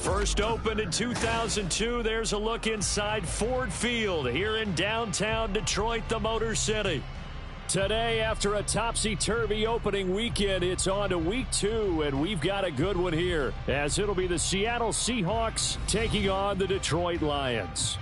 First opened in 2002, there's a look inside Ford Field here in downtown Detroit, the Motor City. Today, after a topsy-turvy opening weekend, it's on to week 2, and we've got a good one here, as it'll be the Seattle Seahawks taking on the Detroit Lions.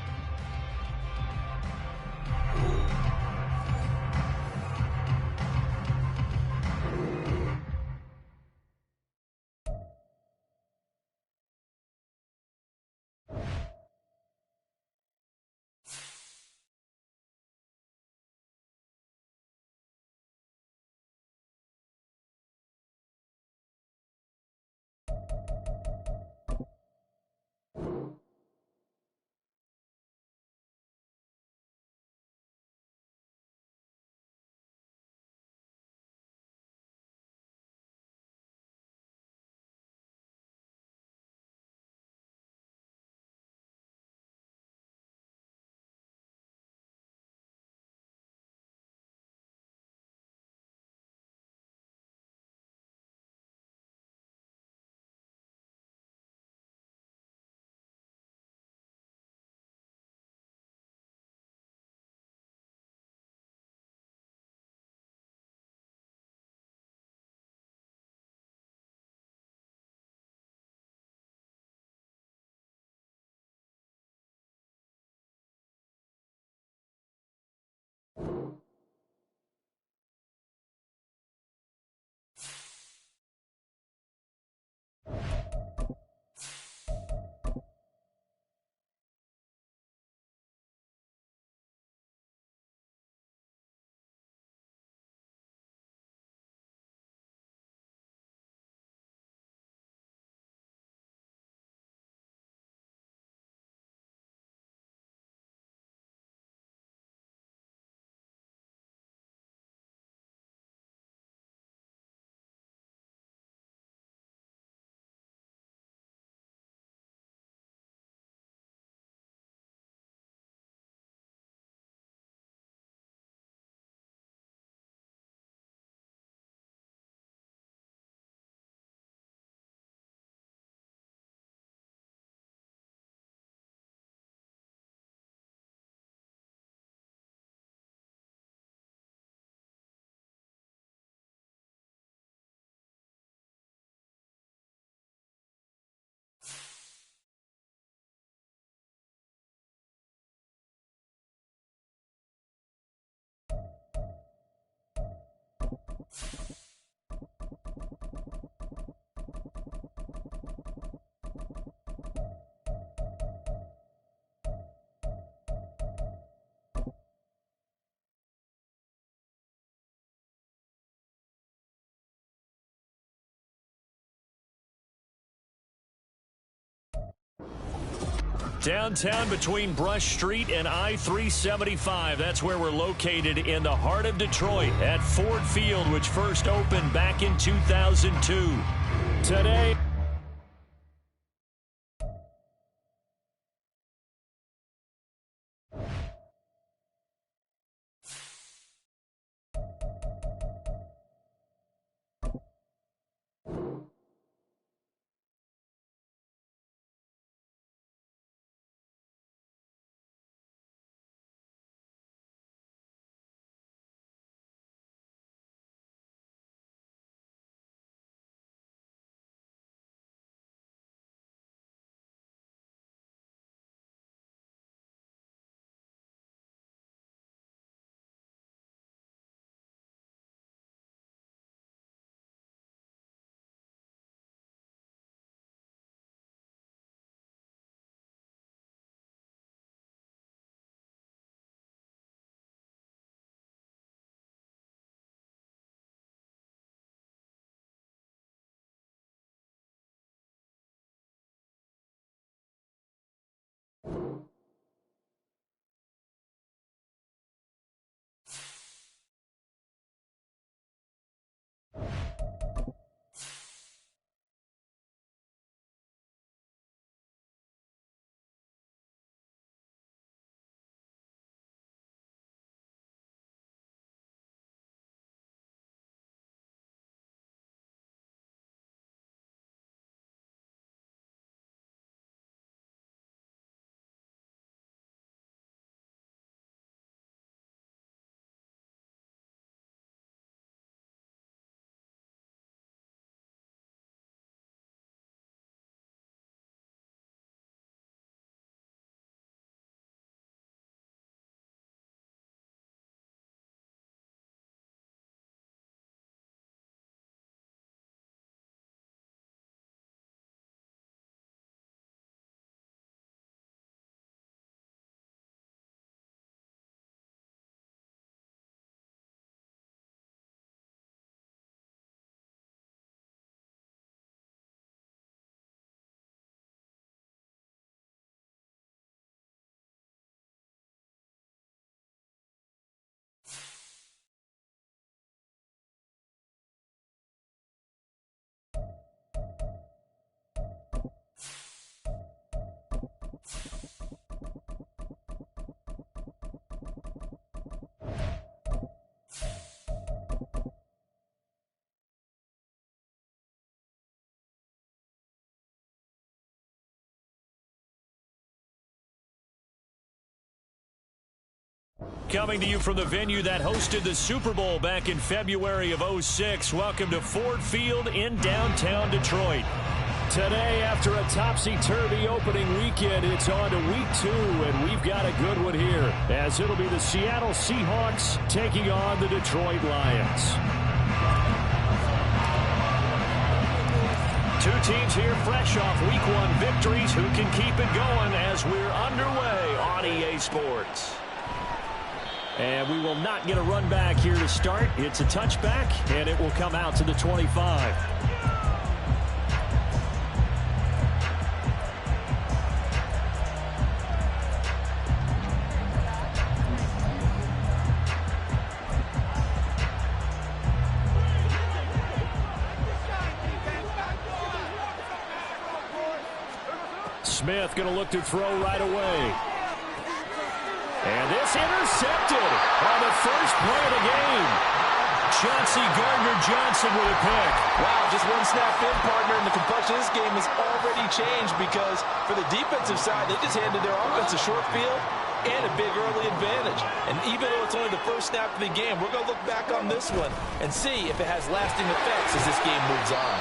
Downtown between Brush Street and I-375. That's where we're located in the heart of Detroit at Ford Field, which first opened back in 2002. Today... Coming to you from the venue that hosted the Super Bowl back in February of '06. Welcome to Ford Field in downtown Detroit. Today, after a topsy-turvy opening weekend, it's on to week 2, and we've got a good one here, as it'll be the Seattle Seahawks taking on the Detroit Lions. Two teams here fresh off week 1 victories. Who can keep it going as we're underway on EA Sports? And we will not get a run back here to start. It's a touchback, and it will come out to the 25. Smith going to look to throw right away. And this intercepted on the first play of the game. Chauncey Gardner-Johnson with a pick. Wow, just one snap in, partner, and the complexion of this game has already changed because for the defensive side, they just handed their offense a short field and a big early advantage. And even though it's only the first snap of the game, we're going to look back on this one and see if it has lasting effects as this game moves on.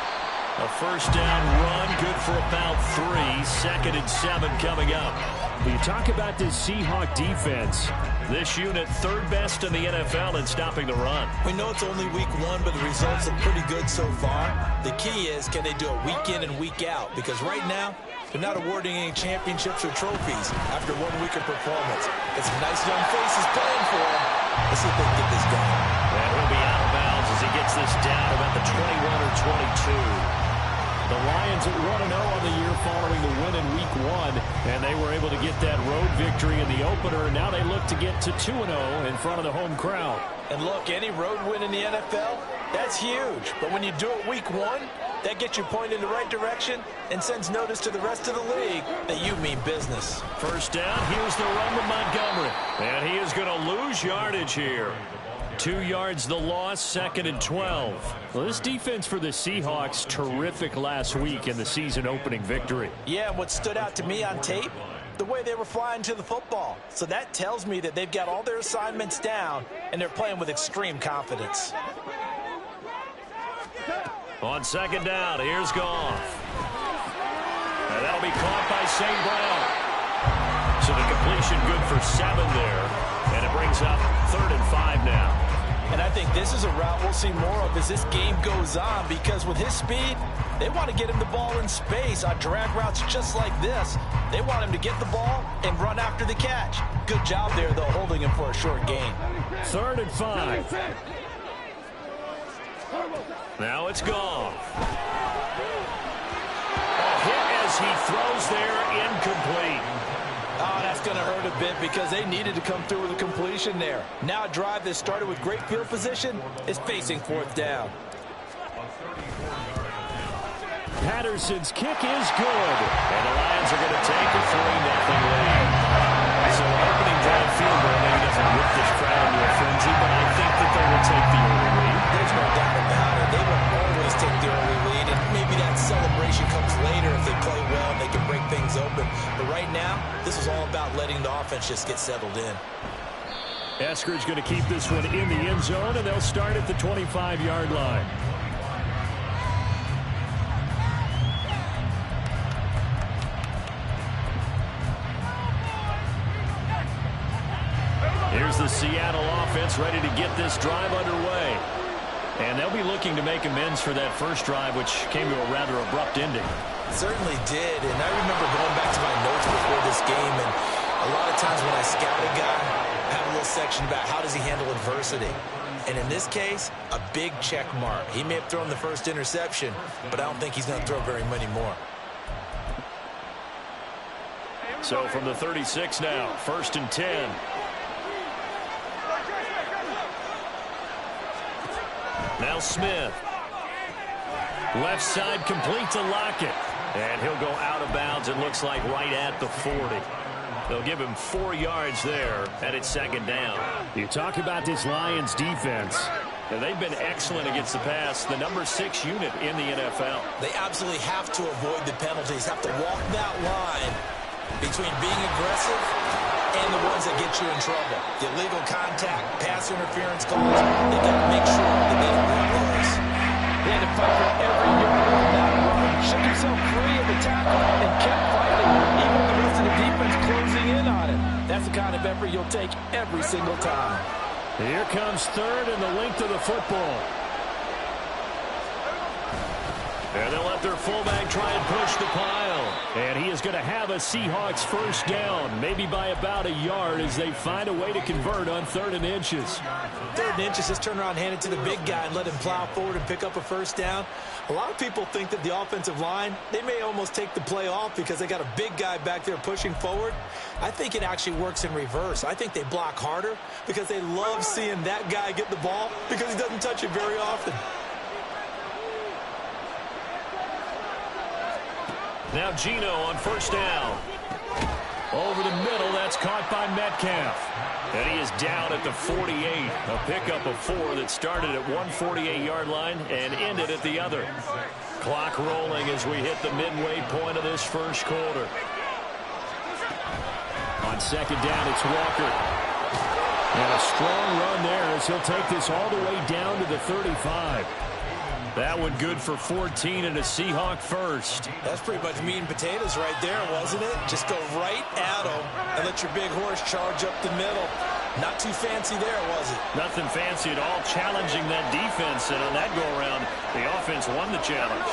A first down run, good for about 3. 2nd and 7 coming up. When you talk about this Seahawk defense, this unit 3rd best in the NFL in stopping the run. We know it's only week 1, but the results look pretty good so far. The key is, can they do it week in and week out? Because right now, they're not awarding any championships or trophies after 1 week of performance. It's some nice young faces playing for them. Let's see if they can get this done. And he'll be out of bounds as he gets this down about the 21 or 22. The Lions at 1-0 on the year following the win in week 1, and they were able to get that road victory in the opener, and now they look to get to 2-0 in front of the home crowd. And look, any road win in the NFL, that's huge. But when you do it week 1, that gets you pointed in the right direction and sends notice to the rest of the league that you mean business. First down, here's the run to Montgomery, and he is going to lose yardage here. 2 yards the loss, 2nd and 12. Well, this defense for the Seahawks, terrific last week in the season-opening victory. Yeah, what stood out to me on tape, the way they were flying to the football. So that tells me that they've got all their assignments down, and they're playing with extreme confidence. On 2nd down, here's Goff. And that'll be caught by St. Brown. So the completion good for 7 there. And it brings up 3rd and 5 now. And I think this is a route we'll see more of as this game goes on, because with his speed, they want to get him the ball in space on drag routes just like this. They want him to get the ball and run after the catch. Good job there, though, holding him for a short gain. 3rd and 5. Now it's Goff. A hit as he throws there, incomplete. Oh, that's going to hurt a bit because they needed to come through with a completion there. Now a drive that started with great field position is facing 4th down. Patterson's kick is good. And the Lions are going to take a 3-0 lead. So opening drive field goal maybe doesn't whip this crowd into a frenzy, but I think that they will take the early lead. There's no doubt about it. They will always take the early lead, and maybe that celebration comes later if they play well and they can break things open. But right now, this is all about letting the offense just get settled in. Eskridge going to keep this one in the end zone, and they'll start at the 25-yard line. Here's the Seattle offense ready to get this drive underway. And they'll be looking to make amends for that first drive, which came to a rather abrupt ending. It certainly did, and I remember going back to my notes before this game, and a lot of times when I scout a guy, I have a little section about how does he handle adversity. And in this case, a big check mark. He may have thrown the first interception, but I don't think he's going to throw very many more. So from the 36 now, 1st and 10. Now Smith. Left side complete to Lockett. And he'll go out of bounds, it looks like, right at the 40. They'll give him 4 yards there, and it's 2nd down. You talk about this Lions defense. And they've been excellent against the pass, the number 6 unit in the NFL. They absolutely have to avoid the penalties, have to walk that line between being aggressive and the ones that get you in trouble. The illegal contact, pass interference calls, they got to make sure that they don't run those. They had to fight for every yard on that run. Shook himself free of the tackle and kept fighting, even with the rest of the defense closing in on it. That's the kind of effort you'll take every single time. Here comes third and the length of the football. And they'll let their fullback try and push the pile. And he is going to have a Seahawks first down, maybe by about a yard as they find a way to convert on 3rd and inches. 3rd and inches, just turn around, hand it to the big guy and let him plow forward and pick up a first down. A lot of people think that the offensive line, they may almost take the play off because they got a big guy back there pushing forward. I think it actually works in reverse. I think they block harder because they love seeing that guy get the ball because he doesn't touch it very often. Now Gino on first down. Over the middle, that's caught by Metcalf. And he is down at the 48. A pickup of 4 that started at 148-yard line and ended at the other. Clock rolling as we hit the midway point of this first quarter. On second down, it's Walker. And a strong run there as he'll take this all the way down to the 35. That one good for 14 and a Seahawk first. That's pretty much meat and potatoes right there, wasn't it? Just go right at him and let your big horse charge up the middle. Not too fancy there, was it? Nothing fancy at all, challenging that defense. And on that go-around, the offense won the challenge.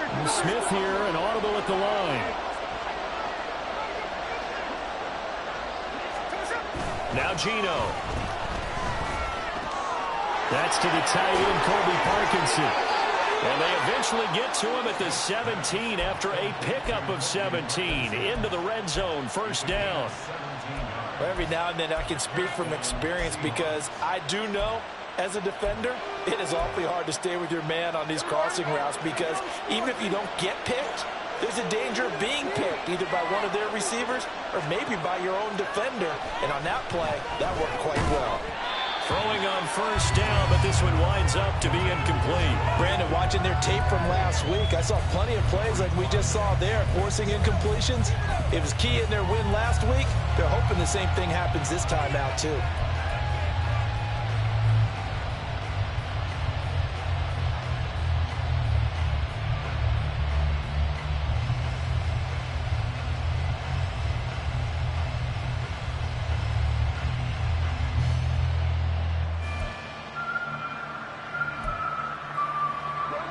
And Smith here, an audible at the line. Now Gino. That's to the tight end, Colby Parkinson. And they eventually get to him at the 17 after a pickup of 17. Into the red zone, first down. Well, every now and then I can speak from experience because I do know as a defender, it is awfully hard to stay with your man on these crossing routes because even if you don't get picked, there's a danger of being picked either by one of their receivers or maybe by your own defender. And on that play, that worked quite well. Throwing on first down, but this one winds up to be incomplete. Brandon, watching their tape from last week, I saw plenty of plays like we just saw there, forcing incompletions. It was key in their win last week. They're hoping the same thing happens this time out, too.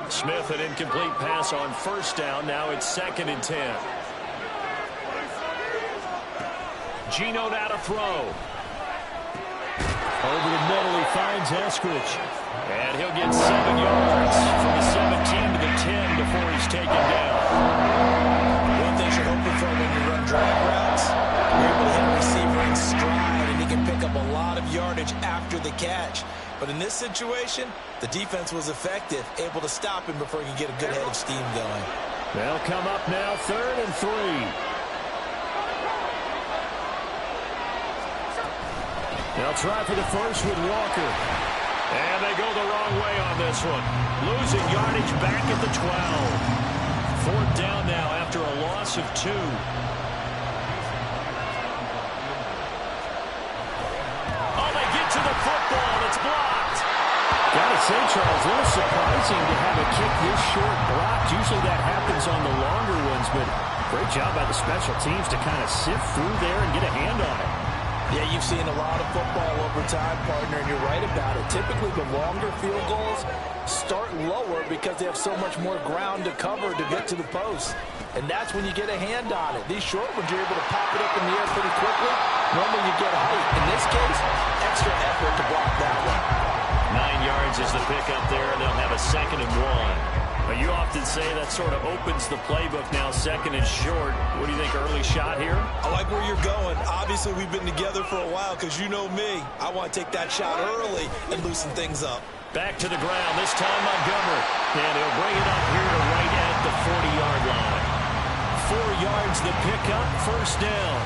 Smith, an incomplete pass on first down. Now it's 2nd and 10. Gino now to throw. Over the middle, he finds Eskridge. And he'll get 7 yards from the 17 to the 10 before he's taken down. One thing you're hoping for when you run drag routes, you're able to hit a receiver in stride, and he can pick up a lot of yardage after the catch. But in this situation, the defense was effective, able to stop him before he could get a good head of steam going. They'll come up now, 3rd and 3. They'll try for the first with Walker. And they go the wrong way on this one. Losing yardage back at the 12. 4th down now after a loss of 2. Oh, they get to the football. It's blocked. Gotta say, Charles, a little surprising to have a kick this short blocked. Usually that happens on the longer ones, but great job by the special teams to kind of sift through there and get a hand on it. Yeah, you've seen a lot of football over time, partner, and you're right about it. Typically, the longer field goals start lower because they have so much more ground to cover to get to the post. And that's when you get a hand on it. These short ones, you're able to pop it up in the air pretty quickly. Normally, you get height. In this case, extra effort to block that one. 9 yards is the pickup there, and they'll have a 2nd and 1. But you often say that sort of opens the playbook now, 2nd and short. What do you think, early shot here? I like where you're going. Obviously, we've been together for a while because you know me. I want to take that shot early and loosen things up. Back to the ground, this time Montgomery. And he'll bring it up here to right at the 40-yard line. 4 yards the pickup, first down.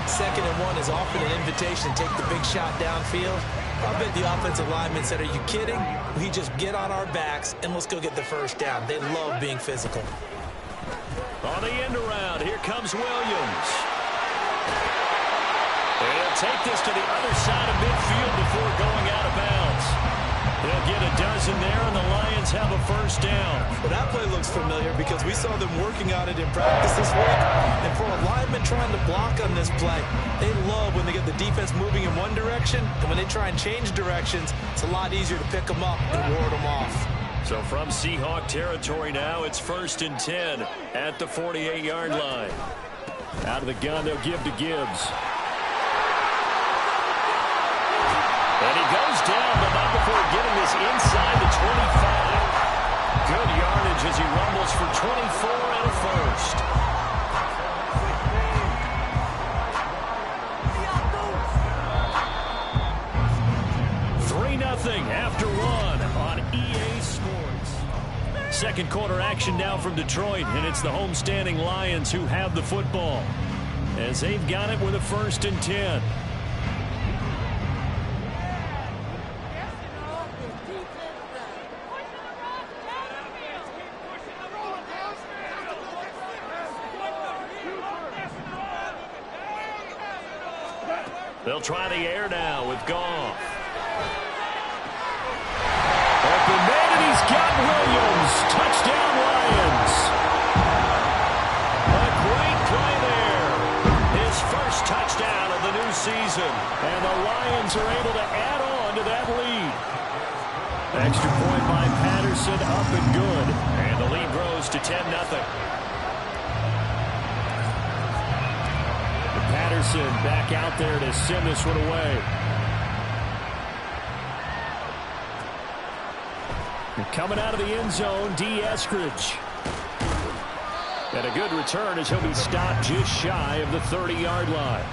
2nd and 1 is often an invitation to take the big shot downfield. I bet the offensive lineman said, are you kidding? We just get on our backs and let's go get the first down. They love being physical. On the end around, here comes Williams. He'll take this to the other side of midfield before going out of bounds. They'll get a dozen there, and the Lions have a first down. Well, that play looks familiar because we saw them working on it in practice this week. And for a lineman trying to block on this play, they love when they get the defense moving in one direction. And when they try and change directions, it's a lot easier to pick them up and ward them off. So from Seahawk territory now, it's 1st and 10 at the 48-yard line. Out of the gun, they'll give to Gibbs. And he goes down, but not before getting this inside the 25. Good yardage as he rumbles for 24 and a first. Nothing after one on EA Sports. Second quarter action now from Detroit, and it's the homestanding Lions who have the football as they've got it with a 1st and 10. They'll try the air now with Goff. Open man, and he's got Williams. Touchdown, Lions. A great play there. His first touchdown of the new season. And the Lions are able to add on to that lead. Extra point by Patterson, up and good. And the lead grows to 10-0. Patterson back out there to send this one away. Coming out of the end zone, D. Eskridge. And a good return as he'll be stopped just shy of the 30-yard line.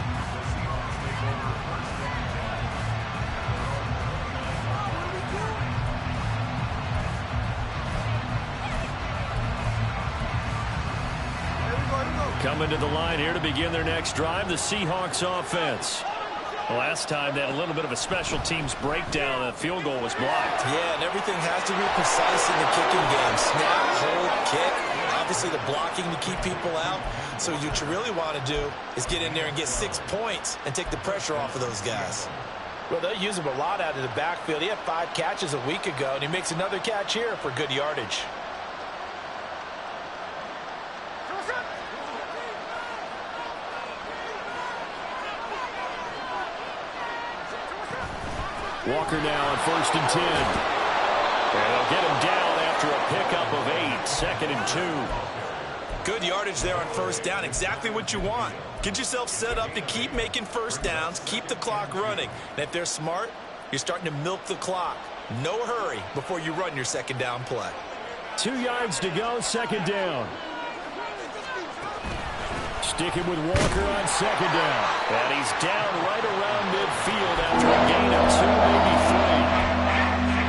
Coming to the line here to begin their next drive, the Seahawks offense. Last time they had a little bit of a special teams breakdown. That field goal was blocked. Yeah, and everything has to be precise in the kicking game. Snap, hold, kick. Obviously the blocking to keep people out. So what you really want to do is get in there and get 6 points and take the pressure off of those guys. Well, they'll use him a lot out of the backfield. He had 5 catches a week ago, and he makes another catch here for good yardage. Walker now on 1st and 10. And they'll get him down after a pickup of 8, 2nd and 2. Good yardage there on 1st down. Exactly what you want. Get yourself set up to keep making first downs, keep the clock running. And if they're smart, you're starting to milk the clock. No hurry before you run your 2nd down play. 2 yards to go, 2nd down. Sticking with Walker on 2nd down. And he's down right around midfield after a gain of 2, maybe 3.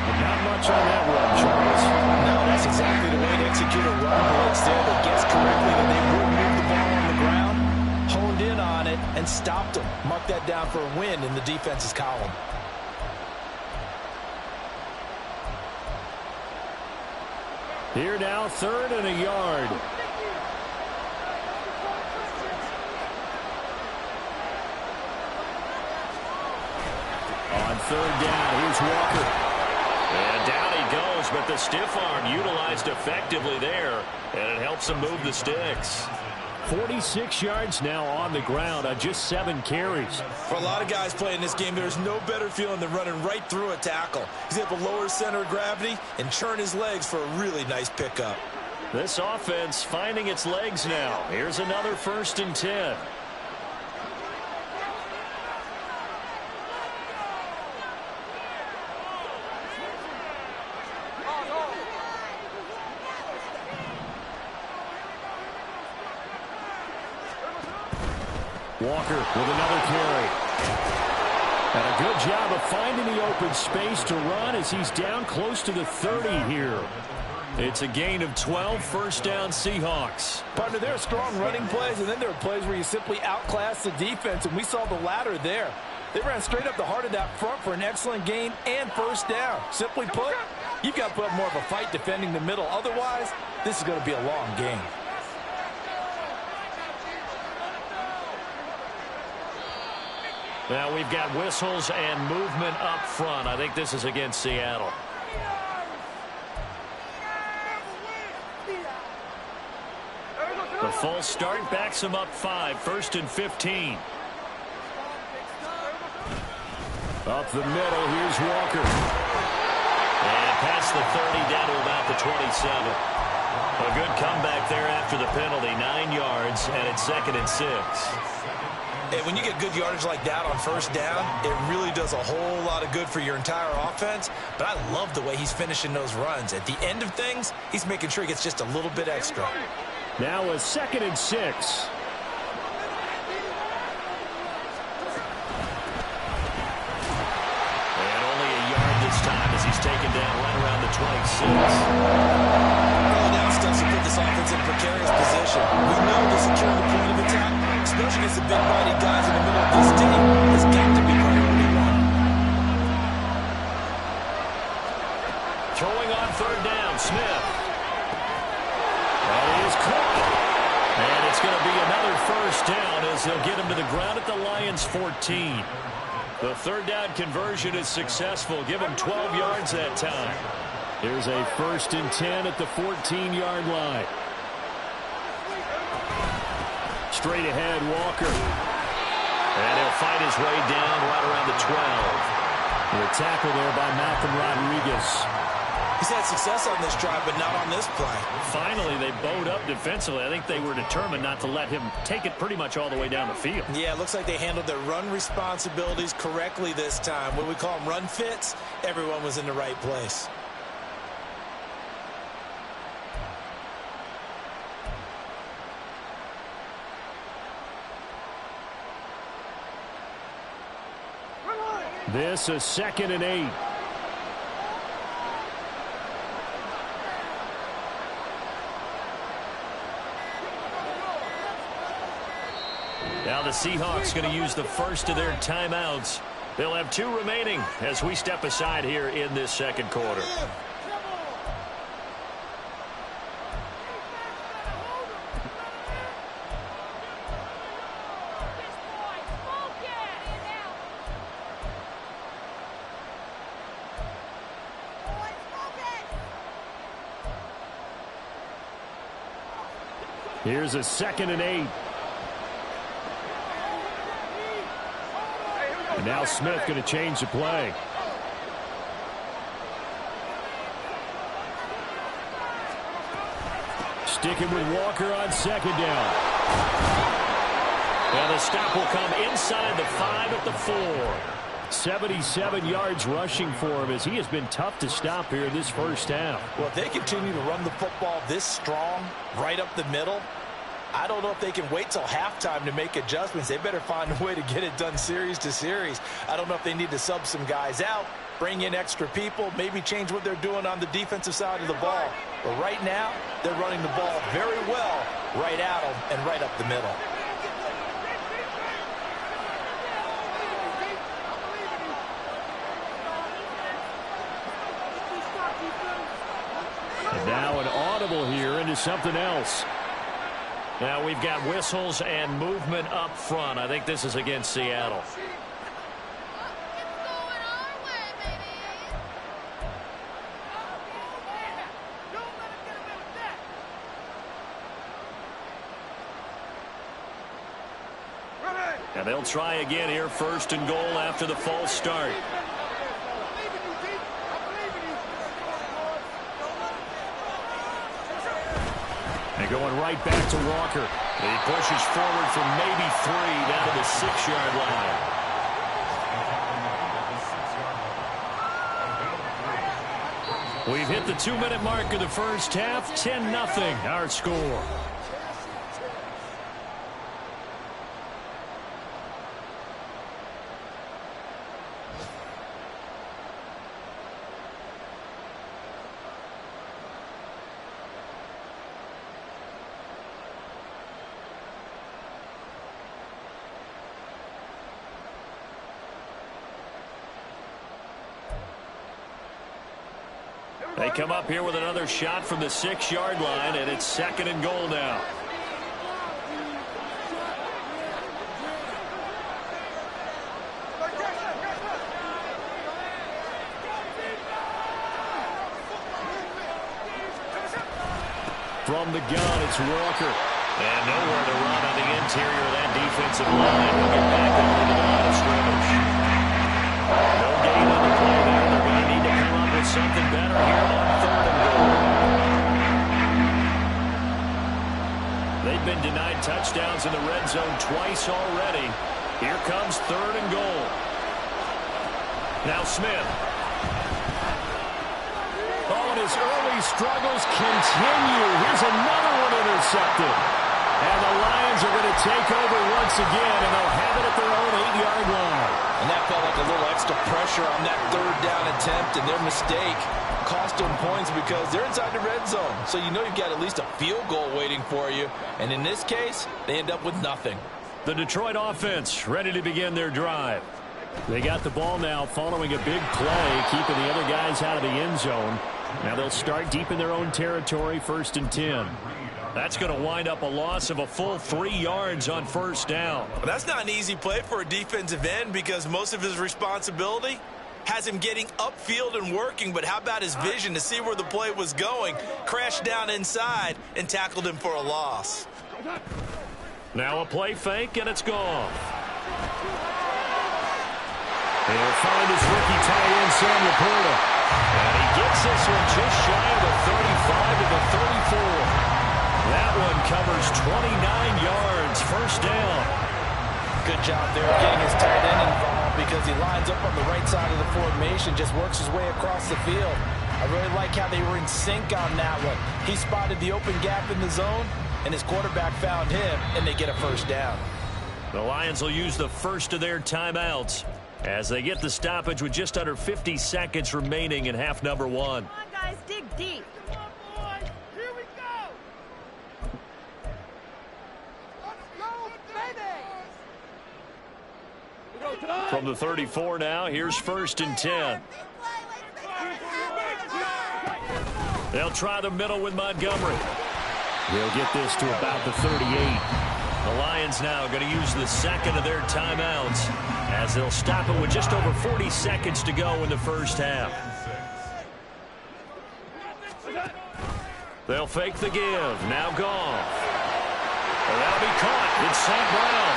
But not much on that run, Charles. No, that's exactly the way to execute a run blitz there. They guessed correctly that they would move the ball on the ground, honed in on it, and stopped them. Mark that down for a win in the defense's column. Here now, 3rd and a yard. On 3rd down, here's Walker. And down he goes, but the stiff arm utilized effectively there, and it helps him move the sticks. 46 yards now on the ground on just 7 carries. For a lot of guys playing this game, there's no better feeling than running right through a tackle. He's able to lower his center of gravity and churn his legs for a really nice pickup. This offense finding its legs now. Here's another 1st and 10. Walker with another carry. And a good job of finding the open space to run as he's down close to the 30 here. It's a gain of 12, 1st down Seahawks. Partner, there are strong running plays, and then there are plays where you simply outclass the defense, and we saw the latter there. They ran straight up the heart of that front for an excellent gain and first down. Simply put, you've got to put up more of a fight defending the middle. Otherwise, this is going to be a long game. Now we've got whistles and movement up front. I think this is against Seattle. The full start backs him up 5, 1st and 15. Up the middle, here's Walker. And past the 30, down to about the 27. A good comeback there after the penalty, 9 yards, and it's 2nd and 6. And when you get good yardage like that on first down, it really does a whole lot of good for your entire offense. But I love the way he's finishing those runs. At the end of things, he's making sure he gets just a little bit extra. Now a 2nd and 6. And only a yard this time as he's taken down right around the 26. Early down stuff to put this offense in a precarious position. We know the securing the point of attack, especially against the big body guys in the middle of this team, has got to be priority one. Throwing on 3rd down, Smith. That is caught. And it's going to be another first down as they'll get him to the ground at the Lions' 14. The 3rd down conversion is successful. Give him 12 yards that time. Here's a 1st and 10 at the 14-yard line. Straight ahead, Walker. And he'll fight his way down right around the 12. The tackle there by Malcolm Rodriguez. He's had success on this drive, but not on this play. Finally, they bowed up defensively. I think they were determined not to let him take it pretty much all the way down the field. Yeah, it looks like they handled their run responsibilities correctly this time. What we call them run fits, everyone was in the right place. This is 2nd and 8. Now the Seahawks going to use the first of their timeouts. They'll have 2 remaining as we step aside here in this 2nd quarter. Here's a 2nd and 8. And now Smith going to change the play. Sticking with Walker on 2nd down. And the stop will come inside the 5 at the 4. 77 yards rushing for him as he has been tough to stop here in this first half. Well, if they continue to run the football this strong, right up the middle, I don't know if they can wait till halftime to make adjustments. They better find a way to get it done series to series. I don't know if they need to sub some guys out, bring in extra people, maybe change what they're doing on the defensive side of the ball. But right now, they're running the ball very well right at them and right up the middle. And now an audible here into something else. Now we've got whistles and movement up front. I think this is against Seattle. And they'll try again here, 1st and goal after the false start. And going right back to Walker. He pushes forward from maybe 3 down to the 6-yard line. We've hit the 2-minute mark of the first half. 10-0 our score. They come up here with another shot from the 6-yard line, and it's 2nd and goal now. From the gun, it's Walker. And nowhere to run on the interior of that defensive line. We'll get back over to the line of scrimmage. No gain on the play there. They're going to need to come up with something better here on 3rd and goal. They've been denied touchdowns in the red zone twice already. Here comes 3rd and goal. Now Smith. Oh, and his early struggles continue. Here's another one intercepted. And the Lions are going to take over once again, and they'll have it at their own 8-yard line. And that felt like a little extra pressure on that 3rd down attempt, and their mistake cost them points because they're inside the red zone. So you know you've got at least a field goal waiting for you. And in this case, they end up with nothing. The Detroit offense ready to begin their drive. They got the ball now following a big play, keeping the other guys out of the end zone. Now they'll start deep in their own territory, 1st and 10. That's going to wind up a loss of a full 3 yards on 1st down. Well, that's not an easy play for a defensive end because most of his responsibility has him getting upfield and working, but how about his vision to see where the play was going, crashed down inside, and tackled him for a loss. Now a play fake, and it's gone. He'll find his rookie tight end, Sam Laporta. And he gets this one just shy of the 35 to the 34. That one covers 29 yards, 1st down. Good job there getting his tight end involved because he lines up on the right side of the formation, just works his way across the field. I really like how they were in sync on that one. He spotted the open gap in the zone, and his quarterback found him, and they get a 1st down. The Lions will use the first of their timeouts as they get the stoppage with just under 50 seconds remaining in half number 1. Come on, guys, dig deep. Come on, boys. Here we go. Let's go, baby. From the 34 now, here's 1st and 10. They'll try the middle with Montgomery. They'll get this to about the 38. The Lions now going to use the 2nd of their timeouts as they'll stop it with just over 40 seconds to go in the 1st half. They'll fake the give. Now gone. And that'll be caught. It's St. Brown.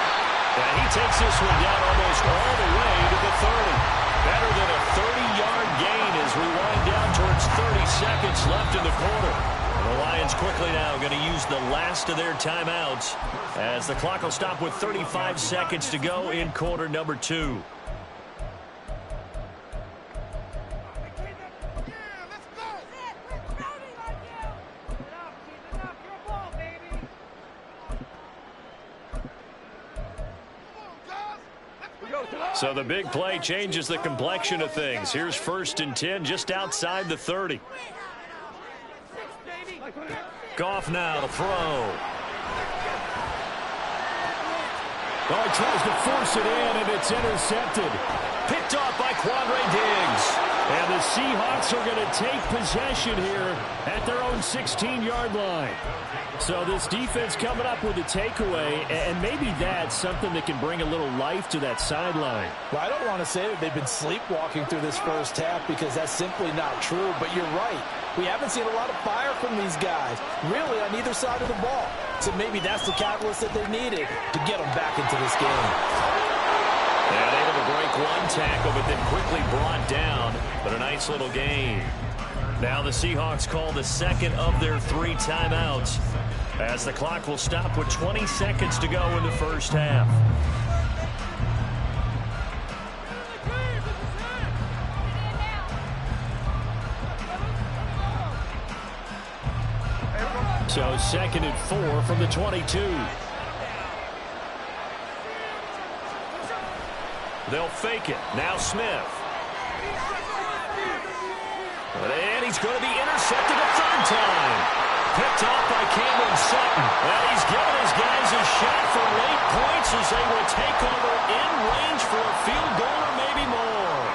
And he takes this one down almost all the way to the 30. Better than a 30-yard gain as we wind down towards 30 seconds left in the quarter. The Lions quickly now going to use the last of their timeouts as the clock will stop with 35 seconds to go in quarter number 2. So the big play changes the complexion of things. Here's 1st and 10 just outside the 30. Goff now to throw. Oh, he tries to force it in, and it's intercepted. Picked off by Quandre Diggs. And the Seahawks are going to take possession here at their own 16-yard line. So this defense coming up with a takeaway, and maybe that's something that can bring a little life to that sideline. Well, I don't want to say that they've been sleepwalking through this 1st half because that's simply not true, but you're right. We haven't seen a lot of fire from these guys, really on either side of the ball. So maybe that's the catalyst that they needed to get them back into this game. And able to break one tackle, but then quickly brought down. But a nice little gain. Now the Seahawks call the 2nd of their 3 timeouts as the clock will stop with 20 seconds to go in the 1st half. So 2nd and 4 from the 22. They'll fake it. Now Smith. And he's going to be intercepted a 3rd time. Picked off by Cameron Sutton. Well, he's given his guys a shot for late points as they will take over in range for a field goal or maybe more.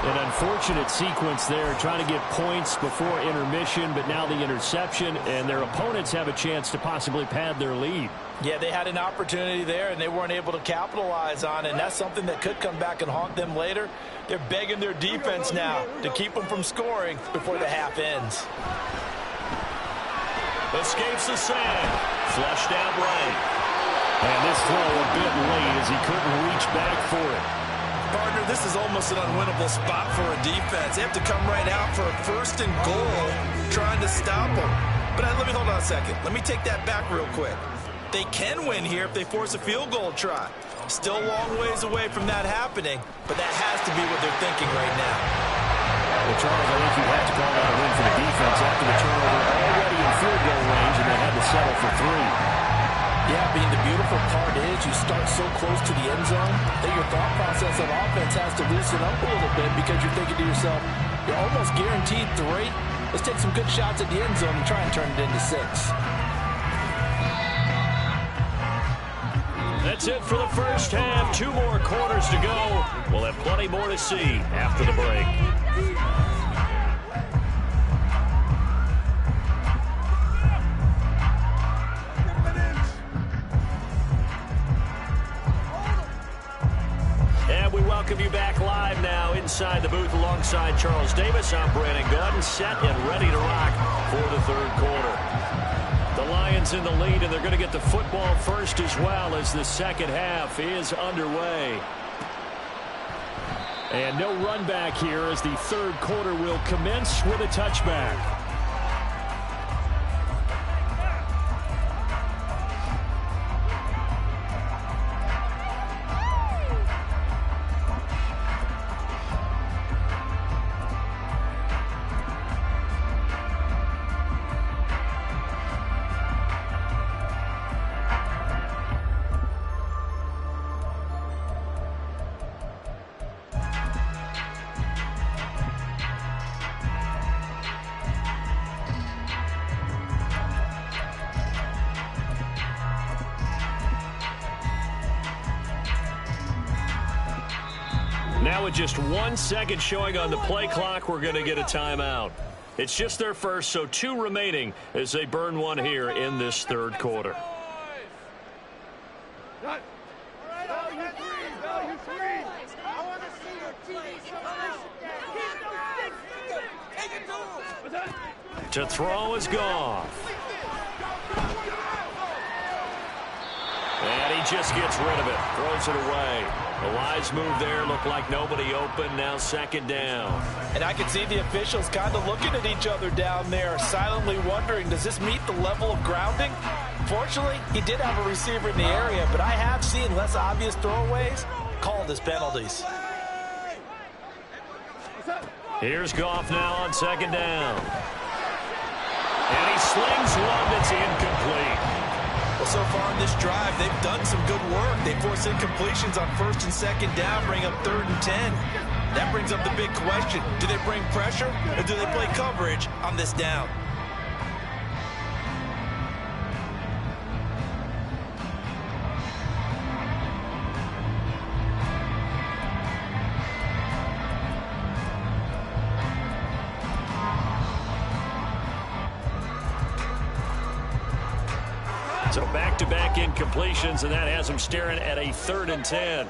And unfortunate sequence there, trying to get points before intermission, but now the interception, and their opponents have a chance to possibly pad their lead. Yeah, they had an opportunity there, and they weren't able to capitalize on it, and that's something that could come back and haunt them later. They're begging their defense now to keep them from scoring before the half ends. Escapes the sand. Flushed out right. And this throw a bit late as he couldn't reach back for it. Partner, this is almost an unwinnable spot for a defense. They have to come right out for a 1st and goal trying to stop them. But let me hold on a second. Let me take that back real quick. They can win here if they force a field goal try. Still a long ways away from that happening, but that has to be what they're thinking right now. Well, Charles, I think you have to call that a win for the defense after the turnover already in field goal range, and they had to settle for 3. Yeah, being the beautiful part is you start so close to the end zone that your thought process of offense has to loosen up a little bit because you're thinking to yourself, you're almost guaranteed 3. Let's take some good shots at the end zone and try and turn it into 6. That's it for the first half. 2 more quarters to go. We'll have plenty more to see after the break. And we welcome you back live now inside the booth alongside Charles Davis. I'm Brandon Gordon, set and ready to rock for the 3rd quarter. The Lions in the lead, and they're going to get the football first as well as the second half is underway. And no run back here as the 3rd quarter will commence with a touchback. Now with just 1 second showing on the play clock, we're going to get a timeout. It's just their first, so 2 remaining as they burn one here in this 3rd quarter. To throw is Goff. And he just gets rid of it, throws it away. A wise move there, looked like nobody open, now 2nd down. And I can see the officials kind of looking at each other down there, silently wondering, does this meet the level of grounding? Fortunately, he did have a receiver in the area, but I have seen less obvious throwaways called as penalties. Here's Goff now on 2nd down. And he slings one that's incomplete. Well, so far in this drive, they've done some good work. They force incompletions on 1st and 2nd down, bring up 3rd and 10. That brings up the big question. Do they bring pressure or do they play coverage on this down? So back-to-back incompletions, and that has them staring at a 3rd and 10.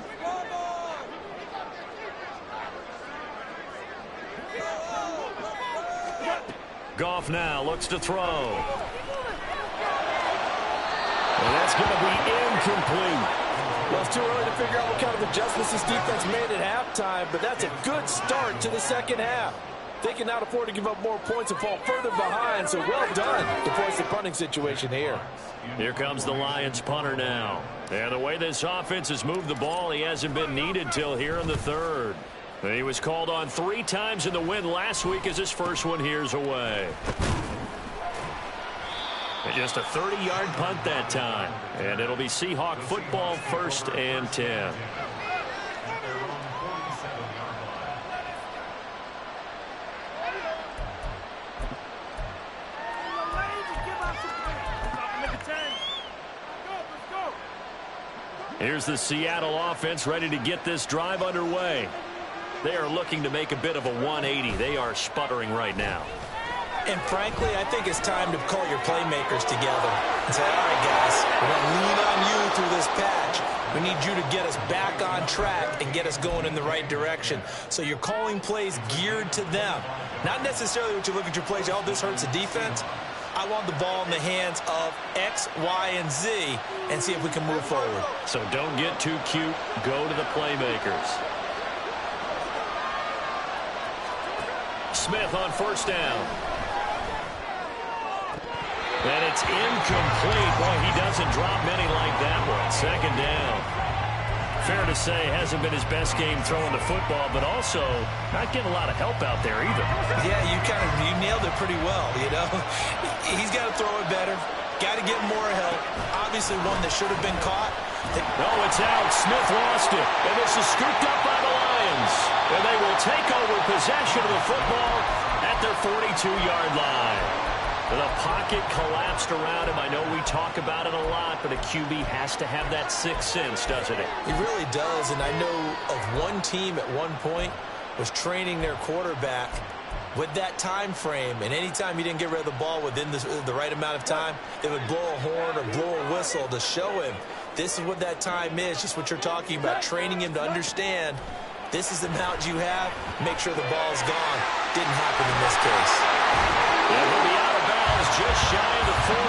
Goff now looks to throw. And that's going to be incomplete. Well, it's too early to figure out what kind of adjustments this defense made at halftime, but that's a good start to the 2nd half. They cannot afford to give up more points and fall further behind, so well done to force the punting situation here. Here comes the Lions punter now. And the way this offense has moved the ball, he hasn't been needed till here in the 3rd. And he was called on 3 times in the win last week as his first one here's away. And just a 30-yard punt that time. And it'll be Seahawk football 1st and 10. Here's the Seattle offense ready to get this drive underway. They are looking to make a bit of a 180. They are sputtering right now. And frankly, I think it's time to call your playmakers together and say, all right, guys, we're going to lean on you through this patch. We need you to get us back on track and get us going in the right direction. So you're calling plays geared to them. Not necessarily what you look at your plays, oh, this hurts the defense. I want the ball in the hands of X, Y, and Z and see if we can move forward. So don't get too cute. Go to the playmakers. Smith on first down. And it's incomplete. Boy, he doesn't drop many like that one. Second down. Fair to say, hasn't been his best game throwing the football, but also not getting a lot of help out there either. Yeah, you nailed it pretty well, you know. He's got to throw it better. Got to get more help. Obviously one that should have been caught. No, it's out. Smith lost it. And this is scooped up by the Lions. And they will take over possession of the football at their 42-yard line. The pocket collapsed around him. I know we talk about it a lot, but a QB has to have that sixth sense, doesn't it? He really does, and I know of one team at one point was training their quarterback with that time frame, and anytime he didn't get rid of the ball within the right amount of time, they would blow a horn or blow a whistle to show him this is what that time is, just what you're talking about, training him to understand this is the amount you have, make sure the ball's gone. Didn't happen in this case. Yeah, he'll be out of bounds just shy of the 40.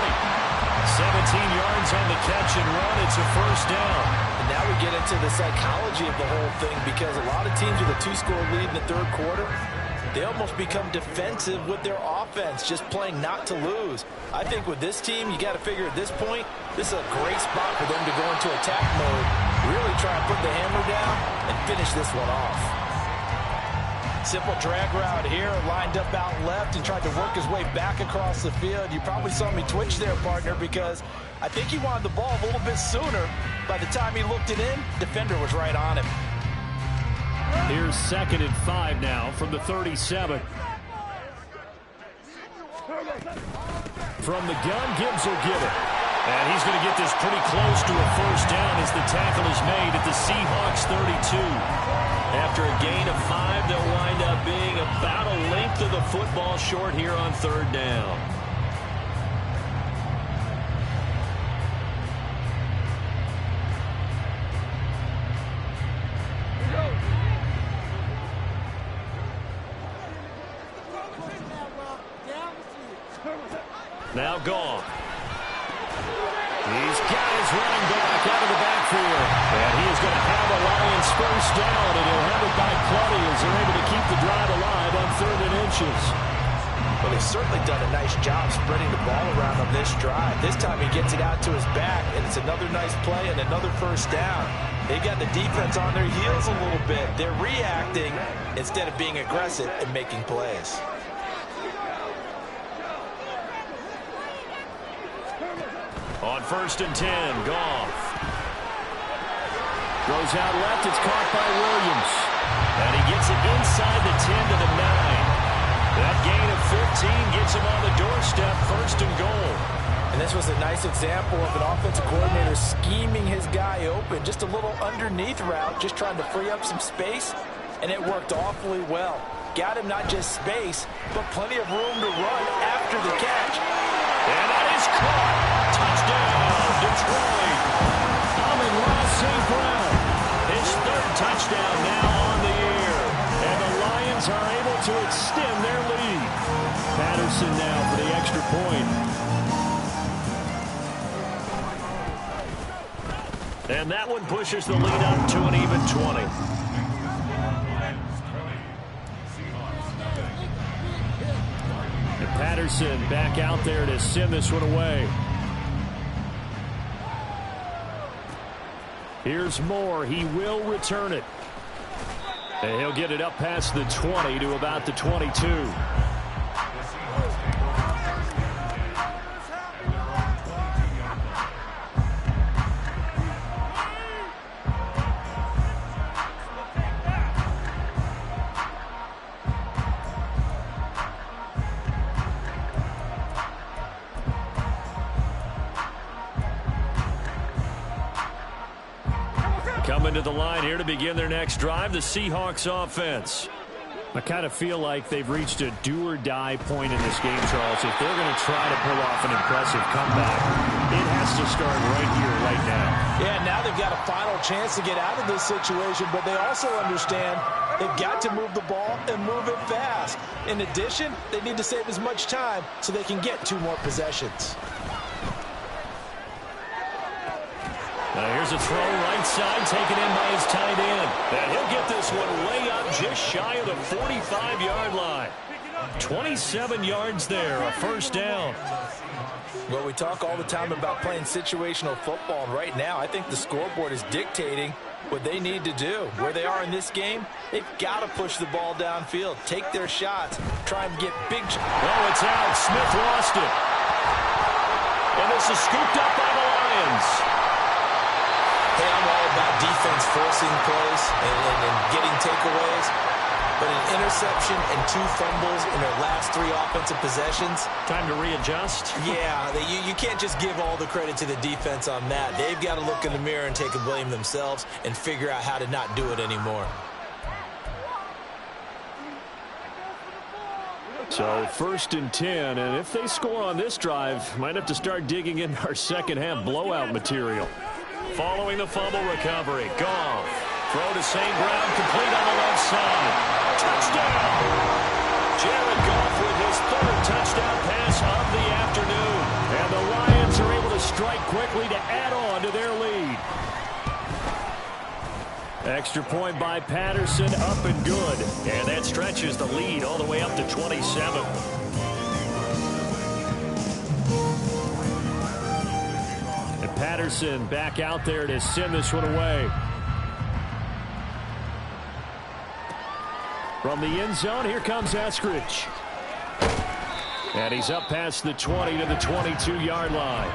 17 yards on the catch and run. It's a first down. And now we get into the psychology of the whole thing because a lot of teams with a two-score lead in the third quarter, they almost become defensive with their offense, just playing not to lose. I think with this team, you got to figure at this point, this is a great spot for them to go into attack mode, really try and put the hammer down and finish this one off. Simple drag route here, lined up out left and tried to work his way back across the field. You probably saw me twitch there, partner, because I think he wanted the ball a little bit sooner. By the time he looked it in, defender was right on him. Here's 2nd and 5 now from the 37. From the gun, Gibbs will get it. And he's going to get this pretty close to a first down as the tackle is made at the Seahawks 32. After a gain of 5, they'll wind up being about a length of the football short here on third down. Now gone. He's got his running back out of the backfield. And he is going to have the Lions first down, and he'll have it by plenty as they're able to keep the drive alive on 3rd and inches. Well, he's certainly done a nice job spreading the ball around on this drive. This time he gets it out to his back, and it's another nice play and another first down. They've got the defense on their heels a little bit. They're reacting instead of being aggressive and making plays. On 1st and 10, Goff. Throws out left, it's caught by Williams. And he gets it inside the 10 to the 9. That gain of 15 gets him on the doorstep, 1st and goal. And this was a nice example of an offensive coordinator scheming his guy open. Just a little underneath route, just trying to free up some space, and it worked awfully well. Got him not just space, but plenty of room to run after the catch. And that is caught. Touchdown, Detroit. Amon-Ra St. Brown. His 3rd touchdown now on the year. And the Lions are able to extend their lead. Patterson now for the extra point. And that one pushes the lead up to an even 20. And Patterson back out there to send this one away. Here's Moore. He will return it. And he'll get it up past the 20 to about the 22. coming to the line here to begin their next drive, the Seahawks offense. I kind of feel like they've reached a do-or-die point in this game, Charles. If they're going to try to pull off an impressive comeback, it has to start right here, right now. Yeah, now they've got a final chance to get out of this situation, but they also understand they've got to move the ball and move it fast. In addition, they need to save as much time so they can get 2 more possessions. Now here's a throw right side, taken in by his tight end. And he'll get this one way up just shy of the 45-yard line. 27 yards there, a first down. Well, we talk all the time about playing situational football, and right now I think the scoreboard is dictating what they need to do. Where they are in this game, they've got to push the ball downfield, take their shots, try and get big shots. Oh, it's out. Smith lost it. And this is scooped up by the Lions. Hey, I'm all about defense forcing plays and getting takeaways. But an interception and 2 fumbles in their last 3 offensive possessions. Time to readjust. Yeah, you can't just give all the credit to the defense on that. They've got to look in the mirror and take a blame themselves and figure out how to not do it anymore. So 1st and 10, and if they score on this drive, might have to start digging in our second half blowout material. Following the fumble recovery, Goff. Throw to St. Brown, complete on the left side. Touchdown! Jared Goff with his 3rd touchdown pass of the afternoon. And the Lions are able to strike quickly to add on to their lead. Extra point by Patterson, up and good. And that stretches the lead all the way up to 27. And Patterson back out there to send this one away. From the end zone, here comes Eskridge. And he's up past the 20 to the 22-yard line.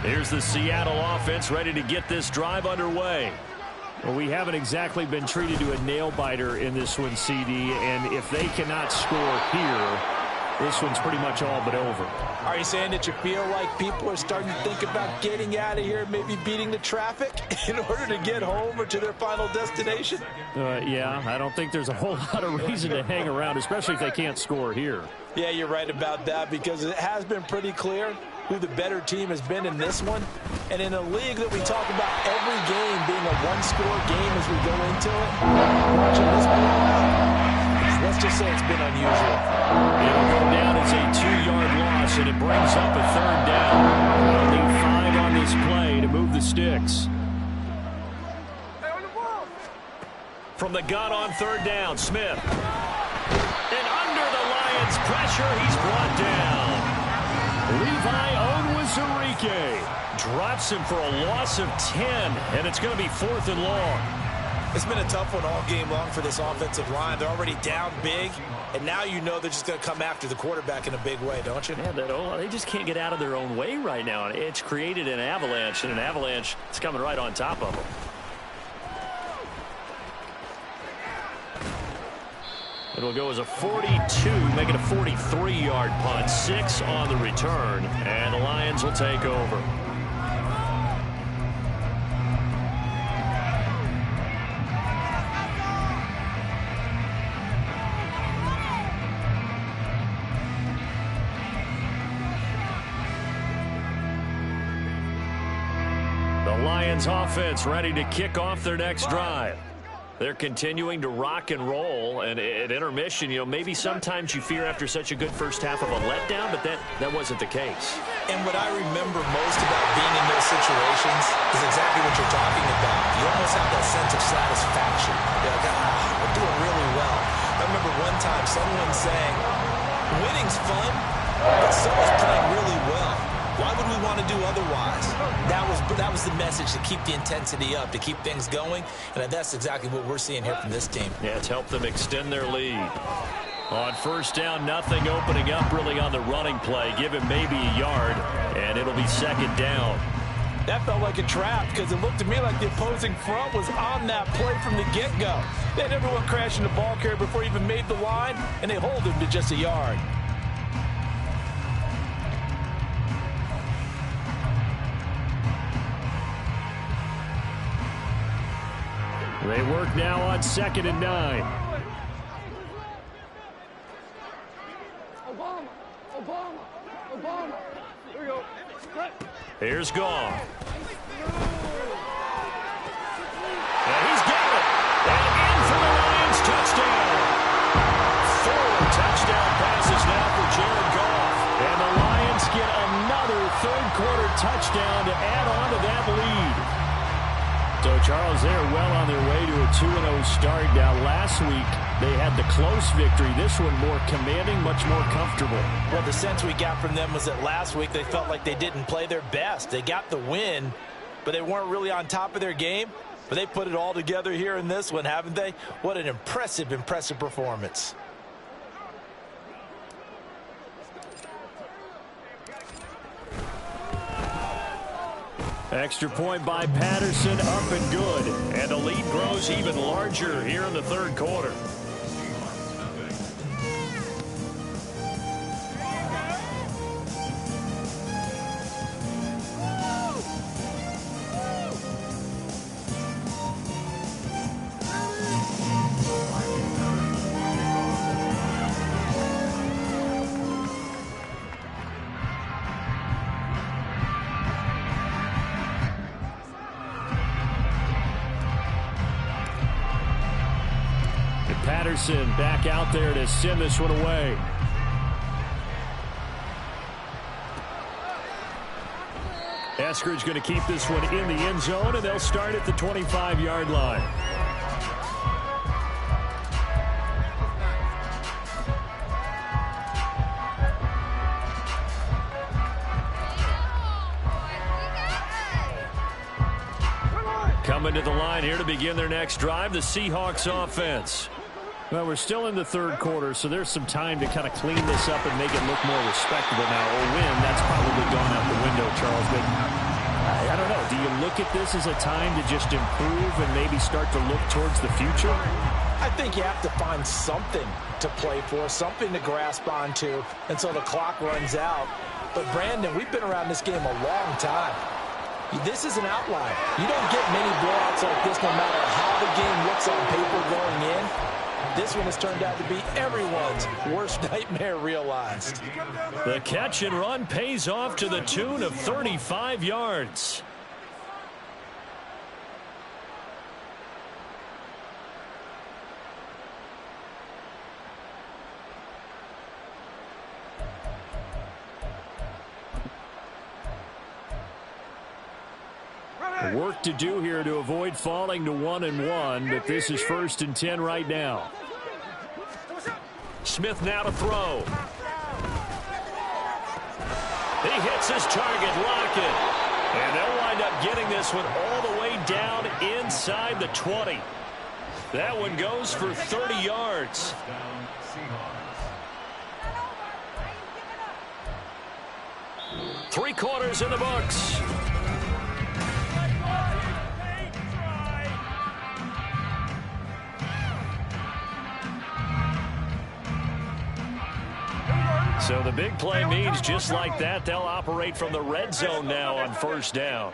Here's the Seattle offense ready to get this drive underway. Well, we haven't exactly been treated to a nail-biter in this one, CD, and if they cannot score here, this one's pretty much all but over. Are you saying that you feel like people are starting to think about getting out of here, maybe beating the traffic in order to get home or to their final destination? Yeah, I don't think there's a whole lot of reason to hang around, especially if they can't score here. Yeah, you're right about that, because it has been pretty clear who the better team has been in this one. And in a league that we talk about every game being a one-score game as we go into it, watching this blowout, let's just say it's been unusual. It'll go down as a 2-yard loss, and it brings up a 3rd down. Only 5 on this play to move the sticks. From the gun on 3rd down, Smith. And under the Lions' pressure, he's brought down. Levi Onwuzurike drops him for a loss of 10, and it's going to be 4th and long. It's been a tough one all game long for this offensive line. They're already down big, and now you know they're just going to come after the quarterback in a big way, don't you? Yeah, they just can't get out of their own way right now. It's created an avalanche, and an avalanche is coming right on top of them. It'll go as a 42, making a 43-yard punt. 6 on the return, and the Lions will take over. The Lions offense ready to kick off their next drive. They're continuing to rock and roll, and at intermission, maybe sometimes you fear after such a good first half of a letdown, but that wasn't the case. And what I remember most about being in those situations is exactly what you're talking about. You almost have that sense of satisfaction. You're like, we're doing really well. I remember one time someone saying, winning's fun, but so is playing really well. Why would we want to do otherwise? That was the message, to keep the intensity up, to keep things going, and that's exactly what we're seeing here from this team. Yeah, it's helped them extend their lead. On 1st down, nothing opening up really on the running play. Give him maybe a yard, and it'll be 2nd down. That felt like a trap, because it looked to me like the opposing front was on that play from the get-go. They had everyone crashing the ball carrier before he even made the line, and they hold him to just a yard. They work now on 2nd and 9. Obama. Here we go. Here's Gong. And he's got it. And in for the Lions touchdown. 4 touchdown passes now for Jared Goff. And the Lions get another third-quarter touchdown to add on to that lead. So, Charles, they're well on their way to a 2-0 start. Now, last week, they had the close victory. This one more commanding, much more comfortable. Well, the sense we got from them was that last week they felt like they didn't play their best. They got the win, but they weren't really on top of their game. But they put it all together here in this one, haven't they? What an impressive performance. Extra point by Patterson, up and good. And the lead grows even larger here in the third quarter. Patterson back out there to send this one away. Eskridge going to keep this one in the end zone, and they'll start at the 25-yard line. Coming to the line here to begin their next drive, the Seahawks offense. Well, we're still in the third quarter, so there's some time to kind of clean this up and make it look more respectable now. A win, that's probably gone out the window, Charles. But I don't know. Do you look at this as a time to just improve and maybe start to look towards the future? I think you have to find something to play for, something to grasp onto until the clock runs out. But, Brandon, we've been around this game a long time. This is an outlier. You don't get many blowouts like this no matter how the game looks on paper going in. This one has turned out to be everyone's worst nightmare realized. The catch and run pays off to the tune of 35 yards. Work to do here to avoid falling to 1-1, but this is 1st and 10 right now. Smith now to throw. He hits his target, Lockett. And they'll wind up getting this one all the way down inside the 20. That one goes for 30 yards. Three quarters in the books. So the big play means just like that, they'll operate from the red zone now on 1st down.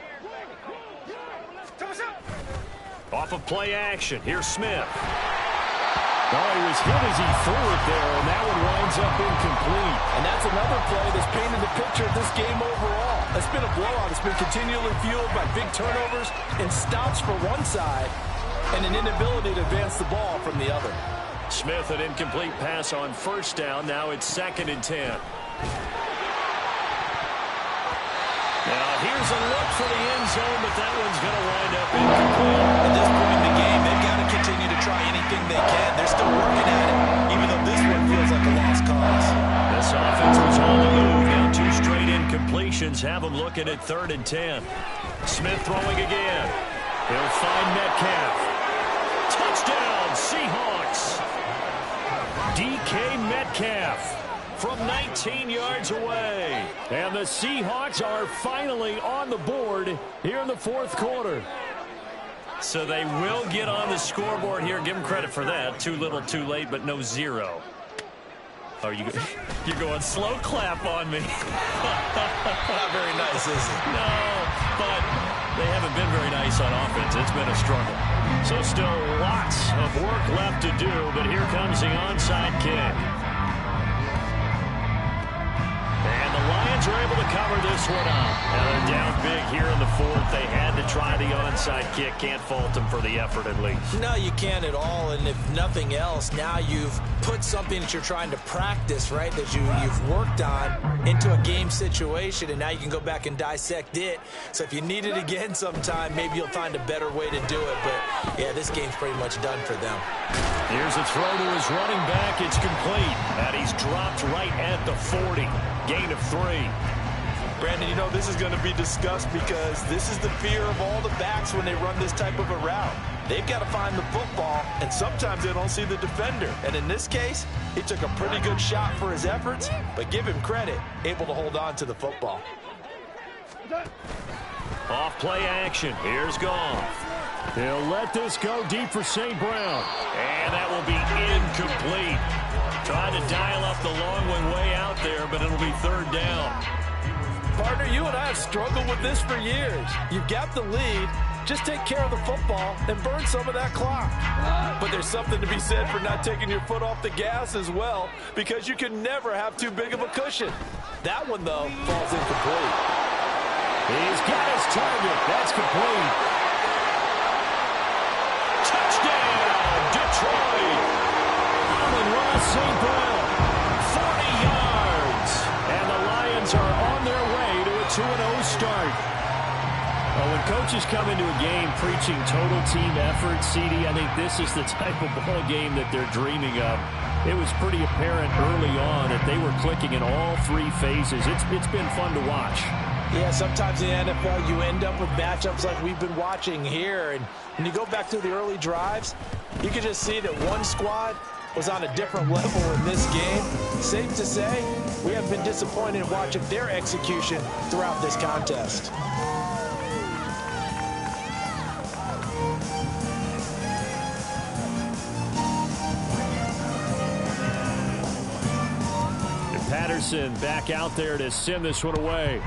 Off of play action, here's Smith. Oh, he was hit as he threw it there, and that one winds up incomplete. And that's another play that's painted the picture of this game overall. It's been a blowout. It's been continually fueled by big turnovers and stops for one side and an inability to advance the ball from the other. Smith, an incomplete pass on 1st down. Now it's 2nd and 10. Now here's a look for the end zone, but that one's going to wind up incomplete. At this point in the game, they've got to continue to try anything they can. They're still working at it, even though this one feels like a lost cause. This offense was on the move. Now 2 straight incompletions have them looking at 3rd and 10. Smith throwing again. He'll find Metcalf. Touchdown, Seahawks. DK Metcalf from 19 yards away. And the Seahawks are finally on the board here in the 4th quarter. So they will get on the scoreboard here. Give them credit for that. Too little, too late, but no 0. Oh, you're going slow clap on me. Not very nice, is it? No, but they haven't been very nice on offense. It's been a struggle. So still lots of work left to do, but here comes the onside kick. And the Lions are able to cover this one up. Now they're down big here in the fourth. They had to try the onside kick. Can't fault them for the effort at least. No, you can't at all. And if nothing else, now you've put something that you're trying to practice, right, that you've worked on into a game situation, and now you can go back and dissect it. So if you need it again sometime, maybe you'll find a better way to do it. But, yeah, this game's pretty much done for them. Here's a throw to his running back. It's complete. And he's dropped right at the 40. Gain of 3. Brandon, you know, this is going to be discussed because this is the fear of all the backs when they run this type of a route. They've got to find the football, and sometimes they don't see the defender. And in this case, he took a pretty good shot for his efforts, but give him credit, able to hold on to the football. Off play action. Here's Goff. He'll let this go deep for St. Brown. And that will be incomplete. Trying to dial up the long one way out there, but it'll be third down. Partner, you and I have struggled with this for years. You've got the lead. Just take care of the football and burn some of that clock. But there's something to be said for not taking your foot off the gas as well, because you can never have too big of a cushion. That one, though, falls incomplete. He's got his target. That's complete. Touchdown, Detroit. Amon-Ra St. Brown, 40 yards. And the Lions are on their way to a 2-0 start. Well, when coaches come into a game preaching total team effort, CD, I think this is the type of ball game that they're dreaming of. It was pretty apparent early on that they were clicking in all three phases. It's been fun to watch. Yeah, sometimes in the NFL you end up with matchups like we've been watching here. And when you go back to the early drives, you can just see that one squad was on a different level in this game. Safe to say, we have been disappointed in watching their execution throughout this contest. Patterson back out there to send this one away.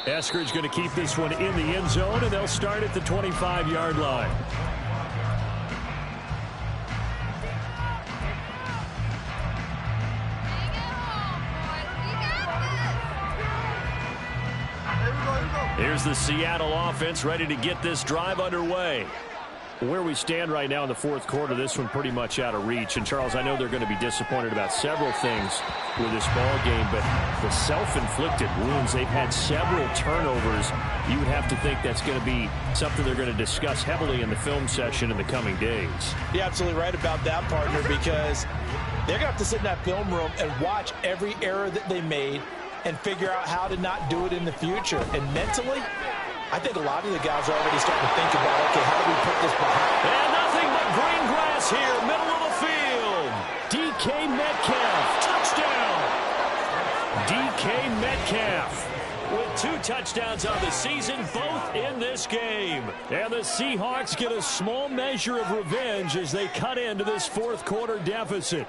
Eskridge going to keep this one in the end zone, and they'll start at the 25-yard line. Here's the Seattle offense ready to get this drive underway. Where we stand right now in the fourth quarter, this one pretty much out of reach. And, Charles, I know they're going to be disappointed about several things with this ball game, but the self-inflicted wounds, they've had several turnovers. You would have to think that's going to be something they're going to discuss heavily in the film session in the coming days. You're absolutely right about that, partner, because they're going to have to sit in that film room and watch every error that they made and figure out how to not do it in the future. And mentally, I think a lot of the guys are already starting to think about, okay, how do we put this behind? And nothing but green grass here, middle of the field. DK Metcalf, touchdown. DK Metcalf with 2 touchdowns on the season, both in this game. And the Seahawks get a small measure of revenge as they cut into this fourth quarter deficit.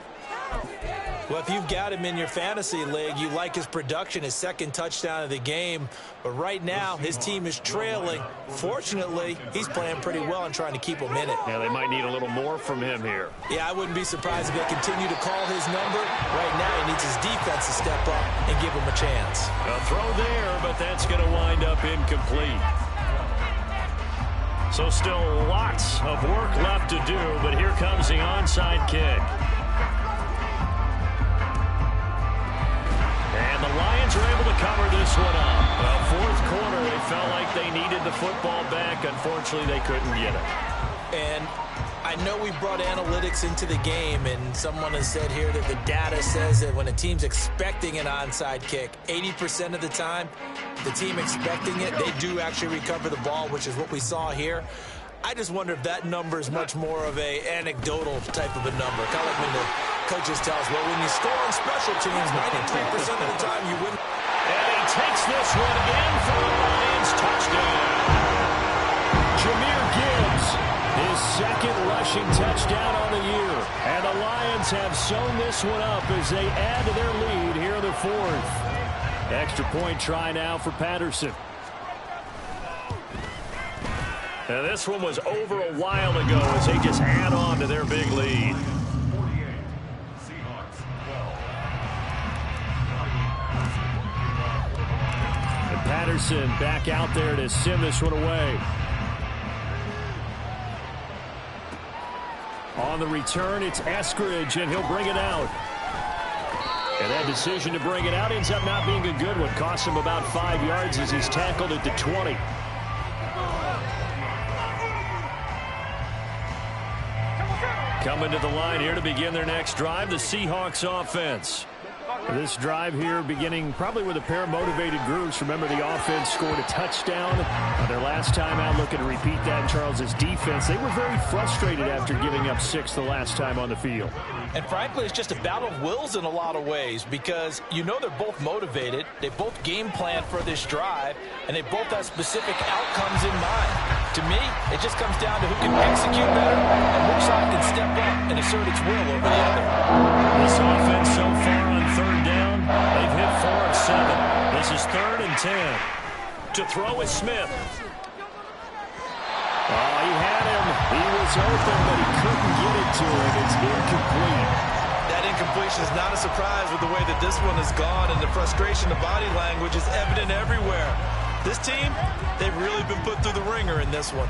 Well, if you've got him in your fantasy league, you like his production, his second touchdown of the game. But right now, his team is trailing. Fortunately, he's playing pretty well and trying to keep them in it. Yeah, they might need a little more from him here. Yeah, I wouldn't be surprised if they continue to call his number. Right now, he needs his defense to step up and give him a chance. A throw there, but that's going to wind up incomplete. So still lots of work left to do, but here comes the onside kick. And the Lions are able to cover this one up. Fourth quarter, they felt like they needed the football back. Unfortunately, they couldn't get it. And I know we brought analytics into the game, and someone has said here that the data says that when a team's expecting an onside kick, 80% of the time, the team expecting it, they do actually recover the ball, which is what we saw here. I just wonder if that number is much more of a anecdotal type of a number. Kind of like when the coaches tell us, well, when you score on special teams, 93% of the time you win. And he takes this one in for the Lions touchdown. Jahmyr Gibbs, his second rushing touchdown on the year. And the Lions have sewn this one up as they add to their lead here in the fourth. Extra point try now for Patterson. And this one was over a while ago as they just add on to their big lead. And Patterson back out there to send this one away. On the return, it's Eskridge, and he'll bring it out. And that decision to bring it out ends up not being a good one. Cost him about 5 yards as he's tackled at the 20. Coming to the line here to begin their next drive, the Seahawks offense. This drive here beginning probably with a pair of motivated groups. Remember, the offense scored a touchdown their last time out. Looking to repeat that in Charles's defense. They were very frustrated after giving up 6 the last time on the field. And frankly, it's just a battle of wills in a lot of ways because you know they're both motivated. They both game plan for this drive, and they both have specific outcomes in mind. To me, it just comes down to who can execute better and which side can step up and assert its will over the other. This offense so far on third down, they've hit 4 of 7. This is 3rd and 10. To throw is Smith. Oh, he had him. He was open, but he couldn't get it to him. It's incomplete. That incompletion is not a surprise with the way that this one has gone, and the frustration of body language is evident everywhere. This team, they've really been put through the ringer in this one.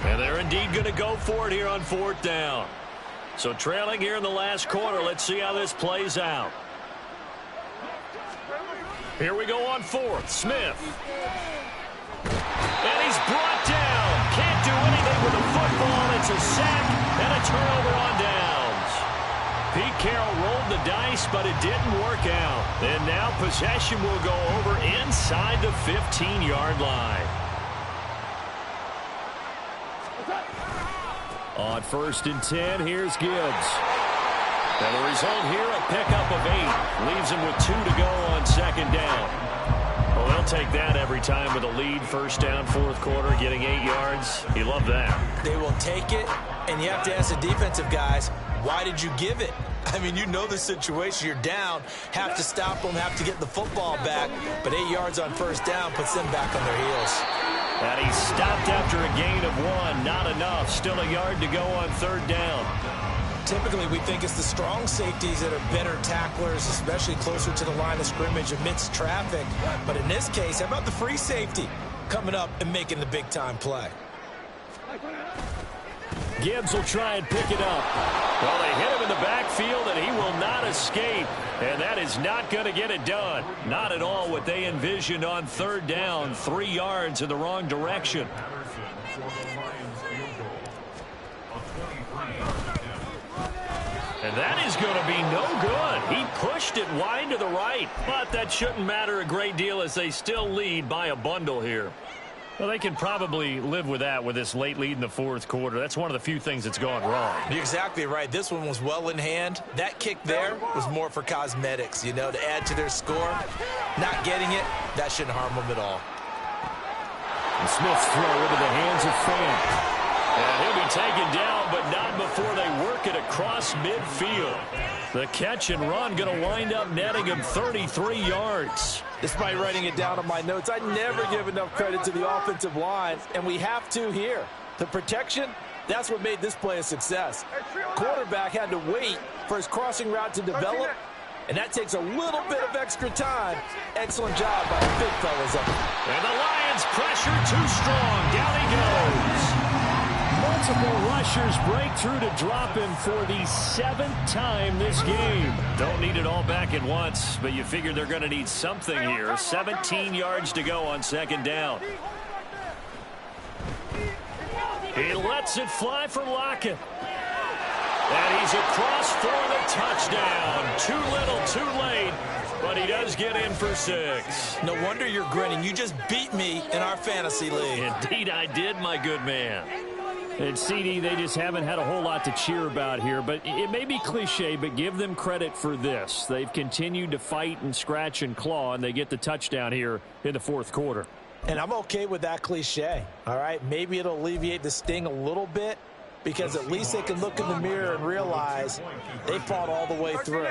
And they're indeed going to go for it here on 4th down. So trailing here in the last quarter. Let's see how this plays out. Here we go on 4th. Smith. And he's brought down. Can't do anything with the football. It's a sack and a turnover on downs. Pete Carroll rolled the dice, but it didn't work out. And now possession will go over inside the 15-yard line. On 1st and 10, here's Gibbs. And the result here, a pickup of 8. Leaves him with 2 to go on 2nd down. Well, they'll take that every time with a lead. 1st down, 4th quarter, getting 8 yards. You love that. They will take it, and you have to ask the defensive guys, why did you give it? I mean, you know the situation. You're down, have to stop them, have to get the football back. But 8 yards on 1st down puts them back on their heels. And he stopped after a gain of 1. Not enough. Still a yard to go on 3rd down. Typically, we think it's the strong safeties that are better tacklers, especially closer to the line of scrimmage amidst traffic. But in this case, how about the free safety coming up and making the big-time play? Gibbs will try and pick it up. Well, they hit him in the backfield, and he will not escape. And that is not going to get it done. Not at all what they envisioned on 3rd down. 3 yards in the wrong direction. And that is going to be no good. He pushed it wide to the right. But that shouldn't matter a great deal as they still lead by a bundle here. Well, they can probably live with that with this late lead in the 4th quarter. That's one of the few things that's gone wrong. You're exactly right. This one was well in hand. That kick there was more for cosmetics, you know, to add to their score. Not getting it, that shouldn't harm them at all. And Smith's throw into the hands of Fant. And he'll be taken down, but not before they work it across midfield. The catch and run going to wind up netting him 33 yards. Despite writing it down on my notes, I never give enough credit to the offensive line, and we have to here. The protection, that's what made this play a success. Quarterback had to wait for his crossing route to develop, and that takes a little bit of extra time. Excellent job by the big fellas up there. And the Lions pressure too strong. Down he goes. Multiple rushers break through to drop him for the 7th time this game. Don't need it all back at once, but you figure they're going to need something here. 17 yards to go on 2nd down. He lets it fly for Lockett. And he's across for the touchdown. Too little, too late, but he does get in for 6. No wonder you're grinning. You just beat me in our fantasy league. Indeed I did, my good man. And CD, they just haven't had a whole lot to cheer about here, but it may be cliche, but give them credit for this. They've continued to fight and scratch and claw, and they get the touchdown here in the 4th quarter. And I'm okay with that cliche, all right? Maybe it'll alleviate the sting a little bit, because at least they can look in the mirror and realize they fought all the way through.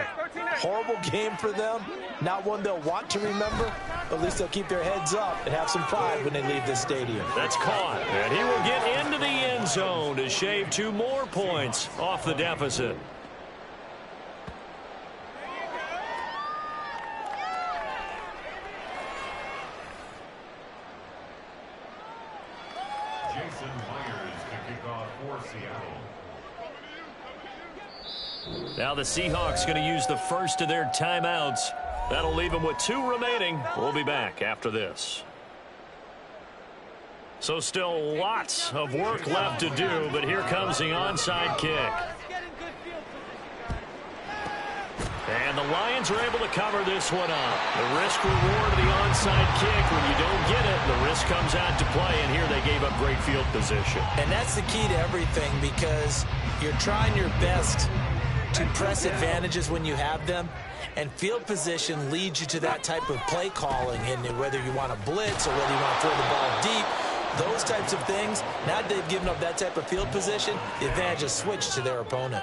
Horrible game for them, not one they'll want to remember, but at least they'll keep their heads up and have some pride when they leave this stadium. That's caught, and he will get into the end zone to shave 2 more points off the deficit. Now the Seahawks going to use the first of their timeouts. That'll leave them with 2 remaining. We'll be back after this. So still lots of work left to do, but here comes the onside kick. And the Lions are able to cover this one up. The risk-reward of the onside kick, when you don't get it, the risk comes out to play, and here they gave up great field position. And that's the key to everything, because you're trying your best to press advantages when you have them, and field position leads you to that type of play calling, and whether you want to blitz or whether you want to throw the ball deep, those types of things. Now that they've given up that type of field position, the advantage is switched to their opponent.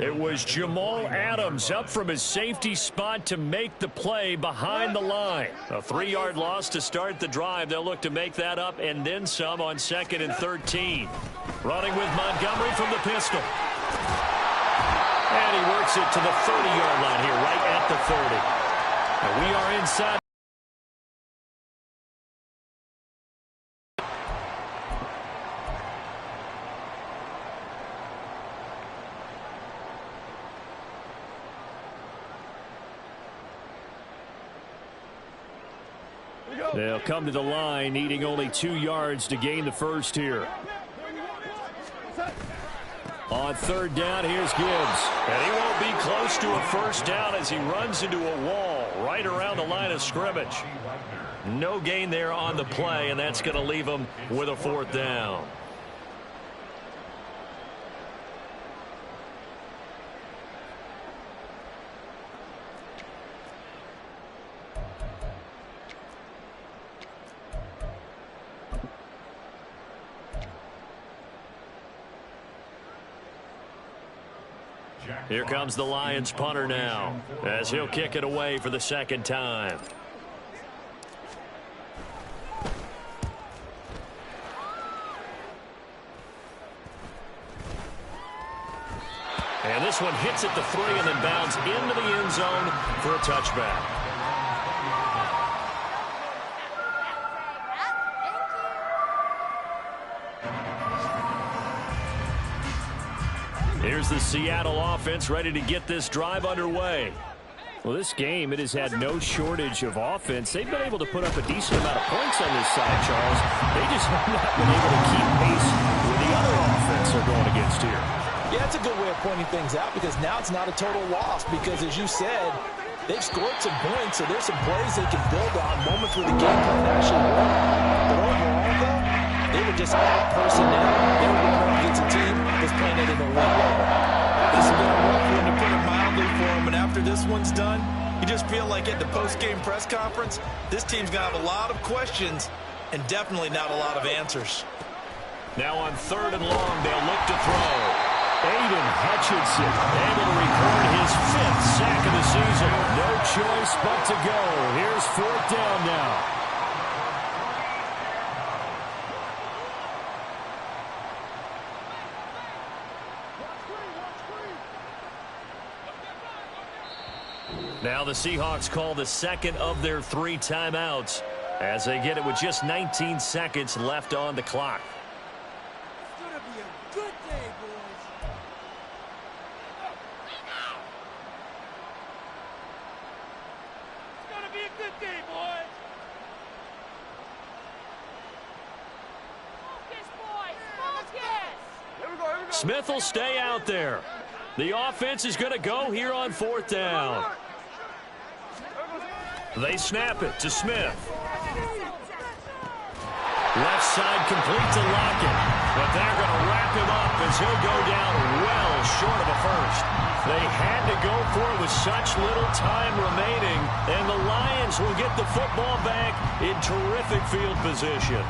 It was Jamal Adams up from his safety spot to make the play behind the line. A 3-yard loss to start the drive. They'll look to make that up and then some on 2nd and 13. Running with Montgomery from the pistol. And he works it to the 30-yard line here, right at the 30. And we are inside. They'll come to the line, needing only 2 yards to gain the first here. On 3rd down, here's Gibbs. And he won't be close to a first down as he runs into a wall right around the line of scrimmage. No gain there on the play, and that's going to leave him with a 4th down. Here comes the Lions punter now, as he'll kick it away for the 2nd time. And this one hits at the 3 and then bounds into the end zone for a touchback. Here's the Seattle offense ready to get this drive underway. Well, this game, it has had no shortage of offense. They've been able to put up a decent amount of points on this side, Charles. They just have not been able to keep pace with the other offense they're going against here. Yeah, that's a good way of pointing things out, because now it's not a total loss, because as you said, they've scored some points, so there's some plays they can build on, moments where the game plan actually worked. But overall, though, they were just out personnel. They were going against a team that's playing at an elite level. This has been a rough one, to put it mildly, for them, and after this one's done, you just feel like at the post-game press conference, this team's going to have a lot of questions and definitely not a lot of answers. Now on 3rd and long, they'll look to throw. Aiden Hutchinson able to record his 5th sack of the season. No choice but to go. Here's 4th down now. Now the Seahawks call the 2nd of their 3 timeouts as they get it with just 19 seconds left on the clock. It's going to be a good day, boys. It's going to be a good day, boys. Focus, boys. Focus. Here we go. Smith will stay out there. The offense is going to go here on 4th down. They snap it to Smith. Left side complete to Lockett. But they're going to wrap him up as he'll go down well short of a first. They had to go for it with such little time remaining. And the Lions will get the football back in terrific field position.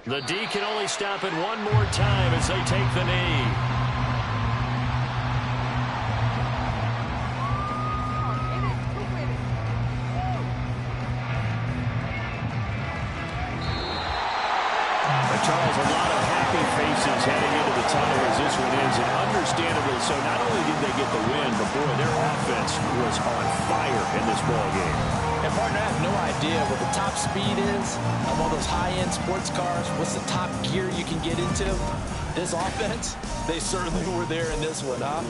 The D can only stop it one more time as they take the knee. Charles, a lot of happy faces heading into the tunnel as this one ends, and understandably so. Not only did they get the win, but boy, their offense was on fire in this ball game. And partner, I have no idea what the top speed is of all those high-end sports cars. What's the top gear you can get into? This offense, they certainly were there in this one, huh?